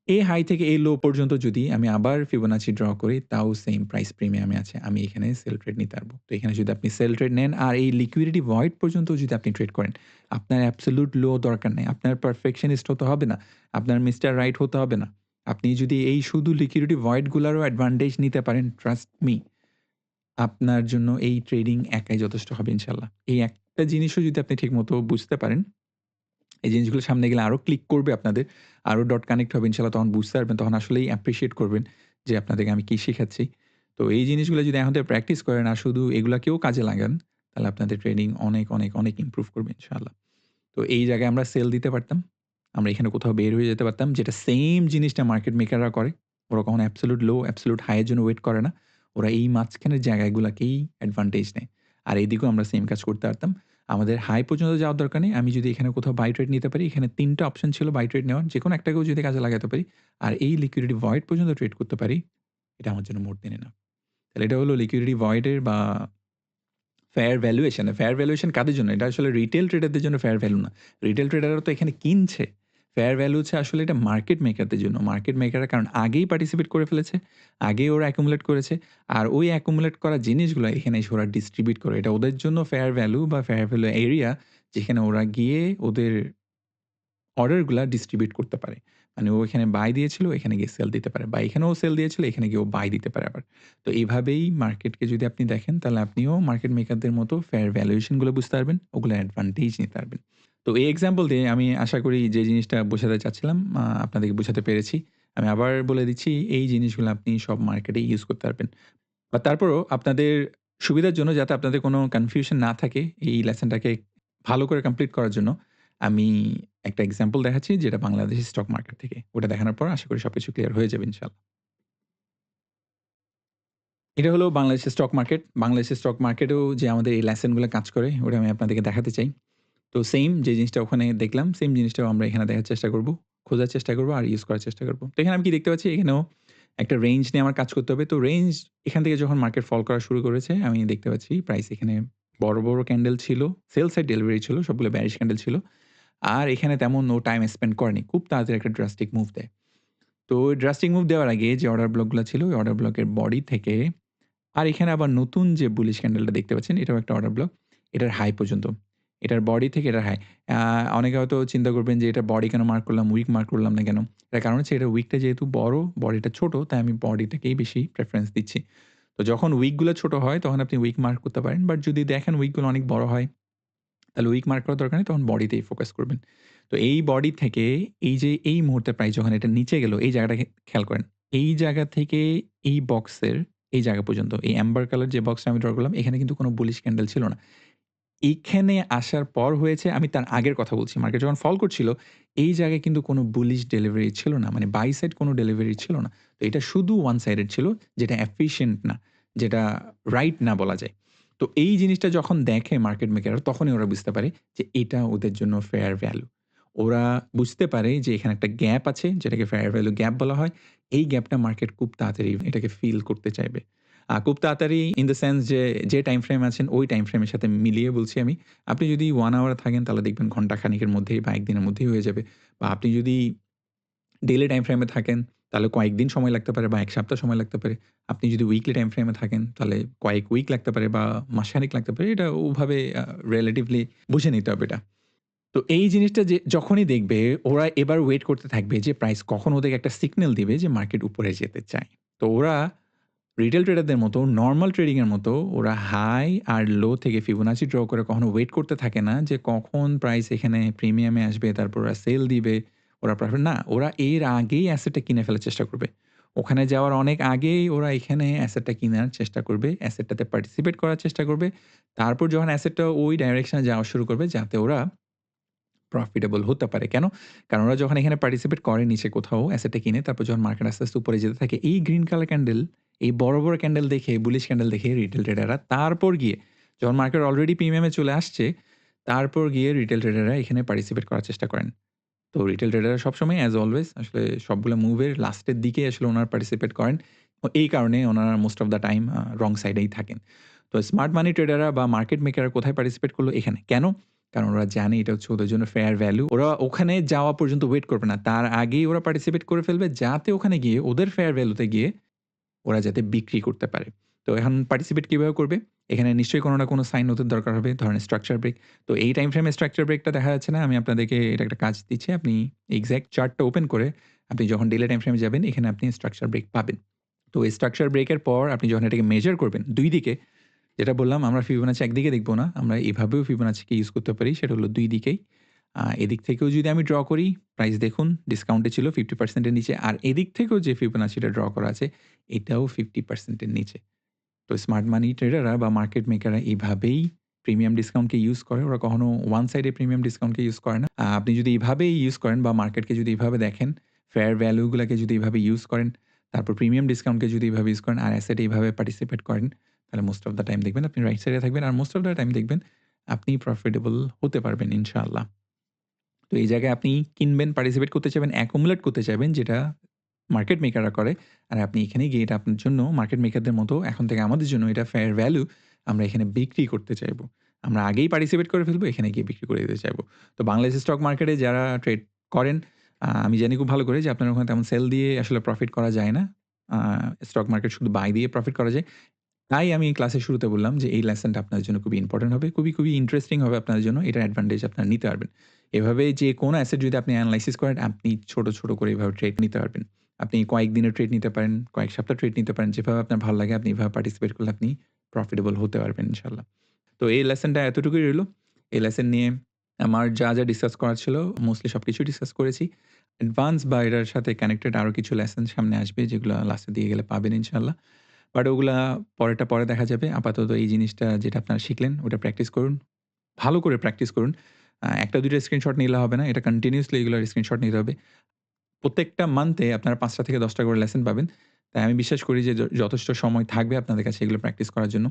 এই হাই থেকে এই লো পর্যন্ত যদি আমি আবার ফিবোনাচি ড্র করি তাও সেইম প্রাইস প্রিমিয়ামে আছে। আমি এখানে সেল ট্রেড নিতে পারবো। তো এখানে যদি আপনি সেল ট্রেড নেন আর এই লিকুইডিটি ভয়েড পর্যন্ত যদি আপনি ট্রেড করেন, আপনার অ্যাবসোলিউট লো দরকার নেই। আপনার পারফেকশনিস্ট হতে হবে না। আপনার মিস্টার রাইট হতে হবে না। আপনি যদি এই শুধু লিকুইডিটি ভয়েড গুলারও অ্যাডভান্টেজ নিতে পারেন, ট্রাস্ট মি আপনার জন্য এই ট্রেডিং একাই যথেষ্ট হবে ইনশাআল্লাহ। এই একটা জিনিসও যদি আপনি ঠিকমতো বুঝতে পারেন, এই জিনিসগুলো সামনে গেলে আরো ক্লিক করবে আপনাদের। আরো ডট কানেক্ট হবে ইনশাআল্লাহ তখন বুঝতে পারবেন। তখন আসলেই অ্যাপ্রিশিয়েট করবেন যে আপনাদেরকে আমি কি শিখাচ্ছি। তো এই জিনিসগুলো যদি এখন থেকে প্র্যাকটিস করেন আর শুধু এগুলাকেও কাজে লাগান, তাহলে আপনাদের ট্রেডিং অনেক, অনেক, অনেক ইমপ্রুভ করবে ইনশাআল্লাহ। তো এই জায়গায় আমরা সেল দিতে পারতাম। আমরা এখানে কোথাও বের হয়ে যেতে পারতাম। যেটা সেইম জিনিসটা মার্কেট মেকাররা করে। ওরা কখনো অ্যাবসোলিউট লো, অ্যাবসোলিউট হাই এর জন্য ওয়েট করে না। ওরা এই মাঝখানের জায়গাগুলাকেই অ্যাডভান্টেজ নেয়। আর এইদিকেও আমরা সেম কাজ করতে পারতাম। আমাদের হাই পর্যন্ত যাওয়ার দরকার নেই। আমি যদি এখানে কোথাও বাই ট্রেড নিতে পারি, এখানে ৩ টা অপশন ছিল বাই ট্রেড নেওয়ার। যেকোনো একটাকেও যদি কাজে লাগাতে পারি আর এই লিকুইডিটি ভয়েড পর্যন্ত ট্রেড করতে পারি, এটা আমার জন্য মোর দেন এনাফ। তাহলে এটা হলো লিকুইডিটি ভয়েড এর বা ফেয়ার ভ্যালুয়েশন। ফেয়ার ভ্যালুয়েশন কাদের জন্য? এটা আসলে রিটেল ট্রেডারদের জন্য ফেয়ার ভ্যালু না। রিটেল ট্রেডাররা তো এখানে কিনছে। ফেয়ার ভ্যালু হচ্ছে আসলে এটা মার্কেট মেকারদের জন্য। মার্কেট মেকাররা কারণ আগেই পার্টিসিপেট করে ফেলেছে, আগেই ওরা অ্যাকুমুলেট করেছে। আর ওই অ্যাকুমুলেট করা জিনিসগুলো এখানে এসে ওরা ডিস্ট্রিবিউট করে। এটা ওদের জন্য ফেয়ার ভ্যালু বা ফেয়ার ভ্যালু এরিয়া যেখানে ওরা গিয়ে ওদের অর্ডারগুলা ডিস্ট্রিবিউট করতে পারে। মানে ও এখানে বাই দিয়েছিল, এখানে গিয়ে সেল দিতে পারে বা এখানেও সেল দিয়েছিল, এখানে গিয়ে ও বাই দিতে পারে আবার। তো এইভাবেই মার্কেটকে যদি আপনি দেখেন তাহলে আপনিও মার্কেট মেকারদের মতো ফেয়ার ভ্যালুয়েশন গুলো বুঝতে পারবেন, ওগুলোর অ্যাডভান্টেজ নিতে পারবেন। তো এই এক্সাম্পল দিয়ে আমি আশা করি যে জিনিসটা বোঝাতে চাচ্ছিলাম আপনাদেরকে বোঝাতে পেরেছি। আমি আবার বলে দিচ্ছি এই জিনিসগুলো আপনি সব মার্কেটেই ইউজ করতে পারবেন। বা তারপরও আপনাদের সুবিধার জন্য যাতে আপনাদের কোনো কনফিউশন না থাকে এই লেসনটাকে ভালো করে কমপ্লিট করার জন্য আমি একটা এক্সাম্পল দেখাচ্ছি যেটা বাংলাদেশের স্টক মার্কেট থেকে। ওটা দেখানোর পর আশা করি সবকিছু ক্লিয়ার হয়ে যাবে ইনশাআল্লাহ। এটা হলো বাংলাদেশের স্টক মার্কেট। বাংলাদেশের স্টক মার্কেটেও যে আমাদের এই লেসনগুলো কাজ করে ওটা আমি আপনাদেরকে দেখাতে চাই। তো সেইম যে জিনিসটা ওখানে দেখলাম সেম জিনিসটাও আমরা এখানে দেখার চেষ্টা করব। খোঁজার চেষ্টা করব আর ইউজ করার চেষ্টা করব। তো এখানে আমি কি দেখতে পাচ্ছি এখানেও একটা রেঞ্জ নিয়ে আমার কাজ করতে হবে। তো রেঞ্জ এখান থেকে যখন মার্কেট ফল করা শুরু করেছে আমি দেখতে পাচ্ছি প্রাইস এখানে বড়, বড় ক্যান্ডেল ছিল। সেল সাইড ডেলিভারি ছিল। সবগুলো বেয়ারিশ ক্যান্ডেল ছিল। আর এখানে তেমন নো টাইম স্পেন্ড করেনি। খুব তাড়াতাড়ি একটা ড্রাস্টিক মুভ দেয়। তো ওই ড্রাস্টিক মুভ দেওয়ার আগে যে অর্ডার ব্লকগুলা ছিল ওই অর্ডার ব্লকের বডি থেকে আর এখানে আবার নতুন যে বুলিশ ক্যান্ডেলটা দেখতে পাচ্ছেন এটাও একটা অর্ডার ব্লক। এটার হাই পর্যন্ত। এটার বডি থেকে এটার হাই। আ অনেকে হয়তো চিন্তা করবেন যে এটা বডি কেন মার্ক করলাম, উইক মার্ক করলাম না কেন? এটার কারণ হচ্ছে এটার উইকটা যেহেতু বড়, বডিটা ছোট তাই আমি বডিটাকেই বেশি প্রেফারেন্স দিচ্ছি। তো যখন উইক গুলা ছোট হয় তখন আপনি উইক মার্ক করতে পারেন। বাট যদি দেখেন উইক গুলো অনেক বড় হয় তাহলে উইক মার্ক করার দরকার নেই তখন বডিতেই ফোকাস করবেন। তো এই বডি থেকে এই যে এই মুহূর্তে প্রাইস যখন এটা নিচে গেল এই জায়গাটাকে খেয়াল করেন। এই জায়গা থেকে এই বক্সের এই জায়গা পর্যন্ত এই এম্বার কালার যে বক্সটা আমি ড্র করলাম এখানে কিন্তু কোনো বুলিশ ক্যান্ডেল ছিল না। এইখানে আসার পর হয়েছে আমি তার আগের কথা বলছি। মার্কেট যখন ফল করছিল এই জায়গায় কিন্তু কোনো বুলিশ ডেলিভারি ছিল না। মানে বাই সাইড কোনো ডেলিভারি ছিল না। তো এটা শুধু ওয়ান সাইডেড ছিল যেটা এফিশিয়েন্ট না, যেটা রাইট না বলা যায়। তো এই জিনিসটা যখন দেখে মার্কেট মেকাররা তখনই ওরা বুঝতে পারে যে এটা ওদের জন্য ফেয়ার ভ্যালু। ওরা বুঝতে পারে যে এখানে একটা গ্যাপ আছে যেটাকে ফেয়ার ভ্যালু গ্যাপ বলা হয়। এই গ্যাপটা মার্কেট খুব তাড়াতাড়ি এটাকে ফিল করতে চাইবে। খুব তাড়াতাড়ি ইন দ্য সেন্স যে টাইম ফ্রেম আছেন ওই টাইম ফ্রেমের সাথে মিলিয়ে বলছি আমি। আপনি যদি 1 আওয়ার থাকেন তাহলে দেখবেন ঘন্টা খানেকের মধ্যেই বা ১ দিনের মধ্যেই হয়ে যাবে। বা আপনি যদি ডেইলি টাইম ফ্রেমে থাকেন তাহলে কয়েকদিন সময় লাগতে পারে বা ১ সপ্তাহ সময় লাগতে পারে। আপনি যদি উইকলি টাইম ফ্রেমে থাকেন তাহলে কয়েক উইক লাগতে পারে বা মাসখানেক লাগতে পারে। এটা ওভাবে রিলেটিভলি বুঝে নিতে হবে এটা। তো এই জিনিসটা যে যখনই দেখবে ওরা এবার ওয়েট করতে থাকবে যে প্রাইস কখন ওদেরকে একটা সিগন্যাল দিবে যে মার্কেট উপরে যেতে চায়। তো ওরা রিটেল ট্রেডারদের মতো নরমাল ট্রেডিং এর মতো ওরা হাই আর লো থেকে ফিবোনাচি ড্র করে কখনো ওয়েট করতে থাকে না যে কখন প্রাইস এখানে প্রিমিয়ামে আসবে তারপর ওরা সেল দিবে। ওরা প্রফিট না, ওরা এর আগেই অ্যাসেটটা কিনে ফেলার চেষ্টা করবে। ওখানে যাওয়ার অনেক আগেই ওরা এখানে অ্যাসেটটা কিনার চেষ্টা করবে, অ্যাসেটটাতে পার্টিসিপেট করার চেষ্টা করবে। তারপর যখন অ্যাসেটটা ওই ডাইরেকশন এ যাওয়া শুরু করবে যাতে ওরা প্রফিটেবল হতে পারে। কেন? কারণ ওরা যখন এখানে পার্টিসিপেট করে নিচে কোথাও অ্যাসেটটা কিনে তারপর যখন মার্কেট আস্তে, আস্তে উপরে যেতে থাকে এই গ্রিন কালার ক্যান্ডেল, এই বড়, বড় ক্যান্ডেল দেখে বুলিশ ক্যান্ডেল দেখে রিটেল ট্রেডাররা তারপর গিয়ে যখন মার্কেট অলরেডি প্রিমিয়ামে চলে আসছে, তারপর গিয়ে রিটেল ট্রেডাররা এখানে পার্টিসিপেট করার চেষ্টা করেন। তো রিটেল ট্রেডাররা সবসময় অ্যাজ অলওয়েজ আসলে সবগুলা মুভের লাস্টের দিকে আসলে উনারা পার্টিসিপেট করেন। এই কারণে উনারা মোস্ট অফ দ্যা টাইম রং সাইডেই থাকেন। তো স্মার্ট মানি ট্রেডাররা বা মার্কেট মেকাররা কোথায় পার্টিসিপেট করলো? এখানে। কেন? কারণ ওরা জানে এটা হচ্ছে ওদের জন্য ফেয়ার ভ্যালু। ওরা ওখানে যাওয়া পর্যন্ত ওয়েট করবে না। তার আগেই ওরা পার্টিসিপেট করে ফেলবে যাতে ওখানে গিয়ে ওদের ফেয়ার ভ্যালুতে গিয়ে ওরা যাতে বিক্রি করতে পারে। তো এখন পার্টিসিপেট কিভাবে করবে? এখানে নিশ্চয়ই কোনো না কোনো সাইন ওদের দরকার হবে। ধরেন স্ট্রাকচার ব্রেক। তো এই টাইম ফ্রেমে স্ট্রাকচার ব্রেকটা দেখা যাচ্ছে না। আমি আপনাদেরকে এটা একটা কাজ দিচ্ছি। আপনি এক্সাক্ট চার্টটা ওপেন করে আপনি যখন ডেইলি টাইম ফ্রেমে যাবেন এখানে আপনি স্ট্রাকচার ব্রেক পাবেন। তো এই স্ট্রাকচার ব্রেকের পর আপনি যখন এটাকে মেজার করবেন ২ দিকে যেটা বললাম আমরা ফিবোনাচি একদিকে দেখব না। আমরা এভাবেও ফিবোনাচিকে ইউজ করতে পারি। সেটা হলো ২ দিকেই। এদিক থেকেও যদি আমি ড্র করি, প্রাইস দেখুন ডিসকাউন্টে ছিল 50% এর নিচে। আর এদিক থেকেও যে ফিবোনাচিটা ড্র করা আছে, এটাও 50% এর নিচে। তো স্মার্ট মানি ট্রেডাররা বা মার্কেট মেকাররা এভাবেই প্রিমিয়াম ডিসকাউন্টকে ইউজ করে। ওরা কখনো ওয়ান সাইডে প্রিমিয়াম ডিসকাউন্টকে ইউজ করে না। আপনি যদি এভাবেই ইউজ করেন বা মার্কেটকে যদি এভাবে দেখেন, ফেয়ার ভ্যালু গুলাকে যদি এভাবে ইউজ করেন, তারপর প্রিমিয়াম ডিসকাউন্টকে যদি এভাবে ইউজ করেন আর অ্যাসেটে এভাবে পার্টিসিপেট করেন, তাহলে মোস্ট অফ দ্যা টাইম দেখবেন আপনি রাইট সাইডে থাকবেন। আর মোস্ট অফ দ্যা টাইম দেখবেন আপনি প্রফিটেবল হতে পারবেন ইনশাআল্লাহ। তো এই জায়গায় আপনি কিনবেন, পার্টিসিপেট করতে চাইবেন, অ্যাকুমুলেট করতে চাইবেন যেটা মার্কেট মেকাররা করে। আর আপনি এখানে গিয়ে এটা আপনার জন্য মার্কেট মেকারদের মতো এখন থেকে আমাদের জন্য এটা ফেয়ার ভ্যালু আমরা এখানে বিক্রি করতে চাইবো। আমরা আগেই পার্টিসিপেট করে ফেলবো, এখানে গিয়ে বিক্রি করে দিতে চাইবো। তো বাংলাদেশের স্টক মার্কেটে যারা ট্রেড করেন আমি জানি খুব ভালো করে যে আপনার ওখানে তেমন সেল দিয়ে আসলে প্রফিট করা যায় না। আ স্টক মার্কেট শুধু বাই দিয়ে প্রফিট করা যায়। তাই আমি ক্লাসের শুরুতে বললাম যে এই লেসনটা আপনার জন্য খুবই ইম্পোর্টেন্ট হবে। খুবই, খুবই ইন্টারেস্টিং হবে আপনার জন্য। এটার অ্যাডভান্টেজ আপনারা নিতে পারবেন। এভাবে যে কোনো অ্যাসেট যদি আপনি এনালাইসিস করেন, আপনি ছোট, ছোট করে এভাবে ট্রেড নিতে পারবেন। আপনি কয়েকদিনের ট্রেড নিতে পারেন, কয়েক সপ্তাহ ট্রেড নিতে পারেন। যেভাবে আপনার ভালো লাগে আপনি এভাবে পার্টিসিপেট করলে আপনি প্রফিটেবল হতে পারবেন ইনশাআল্লাহ। তো এই লেসনটা এতটুকুই রইলো। এই লেসন নিয়ে আমার যা, যা ডিসকাস করার ছিল মোস্টলি সবকিছুই ডিসকাস করেছি। অ্যাডভান্স বা এটার সাথে কানেক্টেড আরো কিছু লেসন সামনে আসবে যেগুলা লাস্টের দিকে গেলে পাবেন ইনশাআল্লাহ। বাট ওগুলা পরেরটা পরে দেখা যাবে। আপাতত এই জিনিসটা যেটা আপনারা শিখলেন ওটা প্র্যাকটিস করুন। ভালো করে প্র্যাকটিস করুন। ১ টা ২ টা স্ক্রিনশট নিলে হবে না। এটা কন্টিনিউয়াসলি এগুলার স্ক্রিনশট নিতে হবে। প্রত্যেকটা মান্থে আপনারা ৫ টা থেকে ১০ টা করে লেসন পাবেন। তাই আমি বিশ্বাস করি যে যথেষ্ট সময় থাকবে আপনাদের কাছে এগুলো প্র্যাকটিস করার জন্য।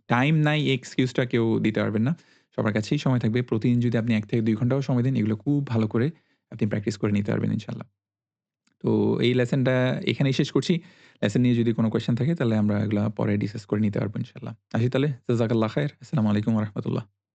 টাইম নাই এই এক্সকিউজটা কেউ দিতে পারবেন না। সবার কাছেই সময় থাকবে। প্রতিদিন যদি আপনি ১ থেকে ২ ঘন্টাও সময় দেন এগুলো খুব ভালো করে আপনি প্র্যাকটিস করে নিতে পারবেন ইনশাআল্লাহ। তো এই লেসনটা এখানেই শেষ করছি। লেসন নিয়ে যদি কোন কোয়েশ্চেন থাকে তাহলে আমরা এগুলা পরে ডিসকাস করে নিতে পারবো ইনশাআল্লাহ। আসি তাহলে জাযাকাল্লাহ খাইর। আসসালামু আলাইকুম ওয়া রাহমাতুল্লাহ।